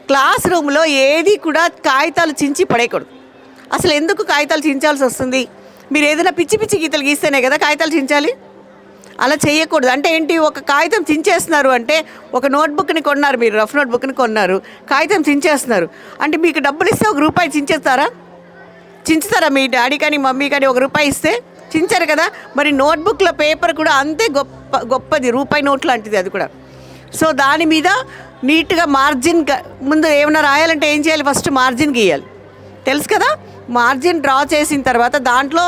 Class రూమ్లో ఏది కూడా కాగితాలు చించి పడేయకూడదు. అసలు ఎందుకు కాగితాలు చించాల్సి వస్తుంది? మీరు ఏదైనా పిచ్చి పిచ్చి గీతలు గీస్తేనే కదా కాగితాలు చించాలి. అలా చేయకూడదు. అంటే ఏంటి, ఒక కాగితం చించేస్తున్నారు అంటే, ఒక నోట్బుక్ని కొన్నారు, మీరు రఫ్ నోట్బుక్ని కొన్నారు, కాగితం చించేస్తున్నారు అంటే మీకు డబ్బులు ఇస్తే ₹1 చించుతారా? మీ డాడీ కానీ మమ్మీ కానీ ₹1 ఇస్తే చించారు కదా. మరి నోట్బుక్లో పేపర్ కూడా అంతే గొప్పది, రూపాయి నోట్ లాంటిది అది కూడా. సో దాని మీద నీట్గా మార్జిన్, ముందు ఏమైనా రాయాలంటే ఏం చేయాలి, ఫస్ట్ మార్జిన్ గీయాలి, తెలుసు కదా. మార్జిన్ డ్రా చేసిన తర్వాత దాంట్లో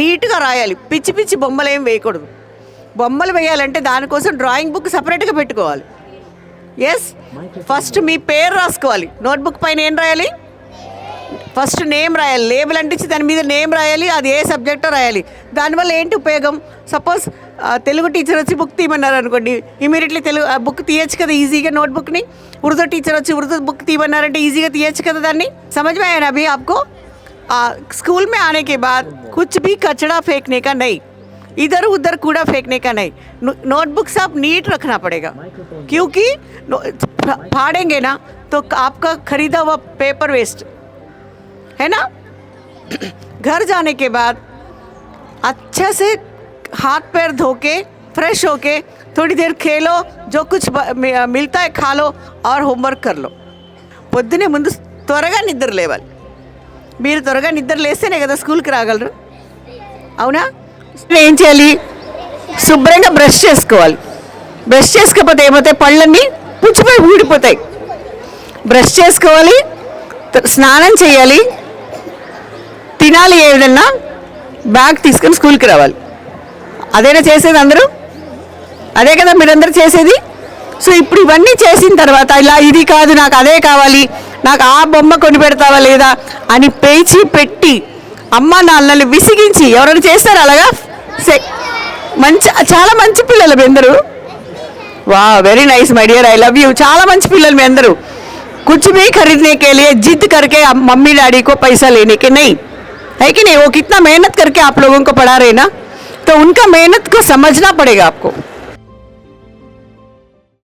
నీట్గా రాయాలి. పిచ్చి పిచ్చి బొమ్మలు ఏం వేయకూడదు. బొమ్మలు వేయాలంటే దానికోసం డ్రాయింగ్ బుక్ సపరేట్గా పెట్టుకోవాలి. ఎస్, ఫస్ట్ మీ పేరు రాసుకోవాలి. నోట్బుక్ పైన ఏం రాయాలి, ఫస్ట్ నేమ్ రాయాలి, లేబుల్ అంటించి దాని మీద నేమ్ రాయాలి, అది ఏ సబ్జెక్టో రాయాలి. దానివల్ల ఏంటి ఉపయోగం? సపోజ్ తెలుగు టీచర్ వచ్చి బుక్ తీయమన్నారు అనుకోండి, ఇమీడియట్లీ తెలుగు బుక్ తీయచ్చు కదా ఈజీగా నోట్బుక్ని. ఉర్దూ టీచర్ వచ్చి ఉర్దూ బుక్ తీయమన్నారంటే ఈజీగా తీయచ్చు కదా దాన్ని. समझ में आया ना अभी आपको? स्कूल में आने के बाद कुछ भी कचरा फेंकने का नहीं, इधर उधर कूड़ा फेंकने का नहीं. नोटबुक सब नीट रखना पड़ेगा, क्योंकि फाड़ेंगे ना तो आपका खरीदा हुआ पेपर वेस्ट है ना. घर जाने के बाद अच्छे से हाथ पैर धो के फ्रेश होके थोड़ी देर खेलो, जो कुछ मिलता है खा लो और होमवर्क कर लो. పొద్దునే ముందు త్వరగా నిద్ర లేవాలి. మీరు త్వరగా నిద్ర లేస్తేనే కదా స్కూల్కి రాగలరు, అవునా? ఏం చేయాలి, శుభ్రంగా బ్రష్ చేసుకోవాలి. బ్రష్ చేసుకోకపోతే ఏమవుతాయి, పళ్ళన్నీ పుచ్చిపోయి ఊడిపోతాయి. బ్రష్ చేసుకోవాలి, స్నానం చేయాలి, తినాలి, ఏదన్నా బ్యాగ్ తీసుకొని స్కూల్కి రావాలి. అదేనా చేసేది అందరూ? అదే కదా మీరందరూ చేసేది. సో ఇప్పుడు ఇవన్నీ చేసిన తర్వాత ఇలా ఇది కాదు నాకు అదే కావాలి, నాకు ఆ బొమ్మ కొని పెడతావా లేదా అని పేచి పెట్టి అమ్మ నాన్నల్ని విసిగించి ఎవరైనా చేస్తారు అలాగా? మంచి, చాలా మంచి పిల్లలు మీ అందరూ. వా, very nice my dear, I love you. చాలా మంచి పిల్లలు మీ అందరూ. कुछ भी खरीदने के लिए जिद करके मम्मी डैडी को पैसा लेने के नहीं, है कि नहीं? वो कितना मेहनत करके आप लोगों को पढ़ा रहे ना, तो उनका मेहनत को समझना पड़ेगा आपको.